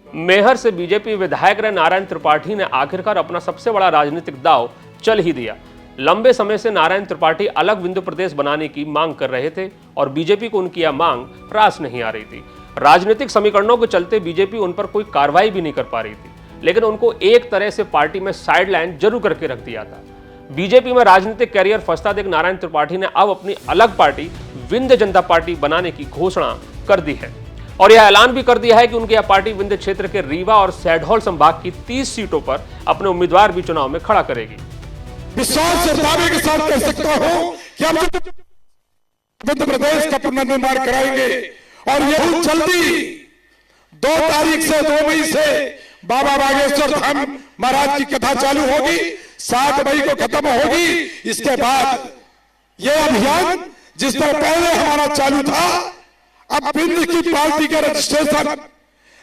मैहर से बीजेपी विधायक रहे नारायण त्रिपाठी ने आखिरकार अपना सबसे बड़ा राजनीतिक दांव चल ही दिया। लंबे समय से नारायण त्रिपाठी अलग विंध्य प्रदेश बनाने की मांग कर रहे थे और बीजेपी को उनकी यह मांग रास नहीं आ रही थी। राजनीतिक समीकरणों के चलते बीजेपी उन पर कोई कार्रवाई भी नहीं कर पा रही थी, लेकिन उनको एक तरह से पार्टी में साइडलाइन जरूर करके रख दिया था। बीजेपी में राजनीतिक कैरियर फंसता देख नारायण त्रिपाठी ने अब अपनी अलग पार्टी विंध्य जनता पार्टी बनाने की घोषणा कर दी है और यह ऐलान भी कर दिया है कि उनकी यह पार्टी विंध्य क्षेत्र के रीवा और शहडोल संभाग की 30 सीटों पर अपने उम्मीदवार भी चुनाव में खड़ा करेगी। विश्वास और दावे के साथ कह सकता हूं कि हम विंध्य प्रदेश का पुनर्निर्माण कराएंगे और यह जल्दी 2 तारीख से 2 मई से बाबा बागेश्वर धाम महाराज की कथा चालू होगी, 7 मई को खत्म होगी। इसके बाद यह अभियान जिस तरह पहले हमारा चालू था, अब विंध्य की पार्टी का रजिस्ट्रेशन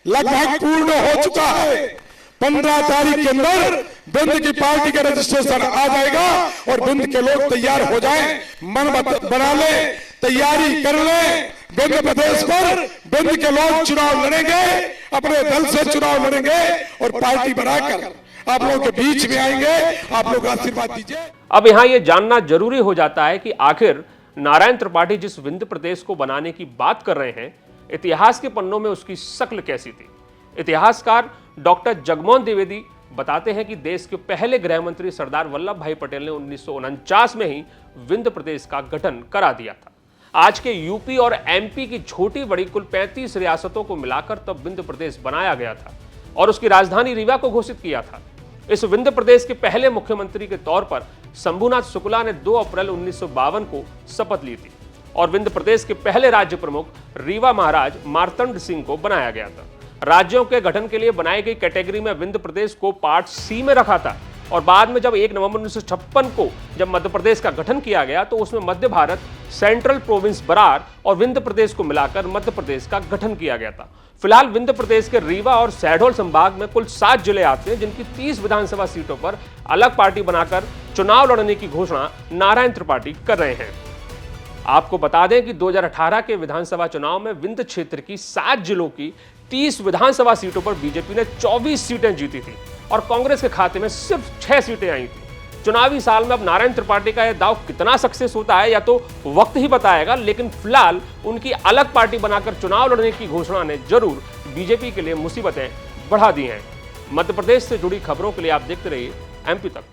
लगभग पूर्ण हो चुका है। 15 तारीख के अंदर विंध्य की पार्टी का रजिस्ट्रेशन आ जाएगा और विंध्य के लोग तैयार हो जाएं, मन बना लें, तैयारी कर लें। विंध्य प्रदेश पर विंध्य के लोग चुनाव लड़ेंगे, अपने दल से चुनाव लड़ेंगे और पार्टी बनाकर आप लोगों के बीच में आएंगे। आप लोग आशीर्वाद दीजिए। अब यहाँ ये जानना जरूरी हो जाता है कि आखिर नारायण त्रिपाठी जिस विंध्य प्रदेश को बनाने की बात कर रहे हैं, इतिहास के पन्नों में उसकी शक्ल कैसी थी। इतिहासकार डॉक्टर जगमोहन द्विवेदी बताते हैं कि देश के पहले गृह मंत्री सरदार वल्लभ भाई पटेल ने 1949 में ही विंध्य प्रदेश का गठन करा दिया था। आज के यूपी और एमपी की छोटी बड़ी कुल 35 रियासतों को मिलाकर तब विंध्य प्रदेश बनाया गया था और उसकी राजधानी रीवा को घोषित किया था। इस विंध्य प्रदेश के पहले मुख्यमंत्री के तौर पर शंभुनाथ शुक्ला ने 2 अप्रैल 1952 को शपथ ली थी और विंध्य प्रदेश के पहले राज्य प्रमुख रीवा महाराज मार्तंड सिंह को बनाया गया था। राज्यों के गठन के लिए बनाई गई कैटेगरी में विंध्य प्रदेश को पार्ट सी में रखा था और बाद में जब 1 नवंबर 1956 को जब मध्य प्रदेश का गठन किया गया तो उसमें मध्य भारत, सेंट्रल प्रोविंस बरार और विंध्य प्रदेश को मिलाकर मध्य प्रदेश का गठन किया गया था। फिलहाल विंध्य प्रदेश के रीवा और शहडोल संभाग में कुल 7 जिले आते हैं, जिनकी 30 विधानसभा सीटों पर अलग पार्टी बनाकर चुनाव लड़ने की घोषणा नारायण त्रिपाठी कर रहे हैं। आपको बता दें कि 2018 के विधानसभा चुनाव में विंध्य क्षेत्र की 7 जिलों की 30 विधानसभा सीटों पर बीजेपी ने 24 सीटें जीती थी और कांग्रेस के खाते में सिर्फ 6 सीटें आई थी। चुनावी साल में अब नारायण त्रिपाठी का यह दांव कितना सक्सेस होता है या तो वक्त ही बताएगा, लेकिन फिलहाल उनकी अलग पार्टी बनाकर चुनाव लड़ने की घोषणा ने जरूर बीजेपी के लिए मुसीबतें बढ़ा दी हैं। मध्य प्रदेश से जुड़ी खबरों के लिए आप देखते रहिए MP तक।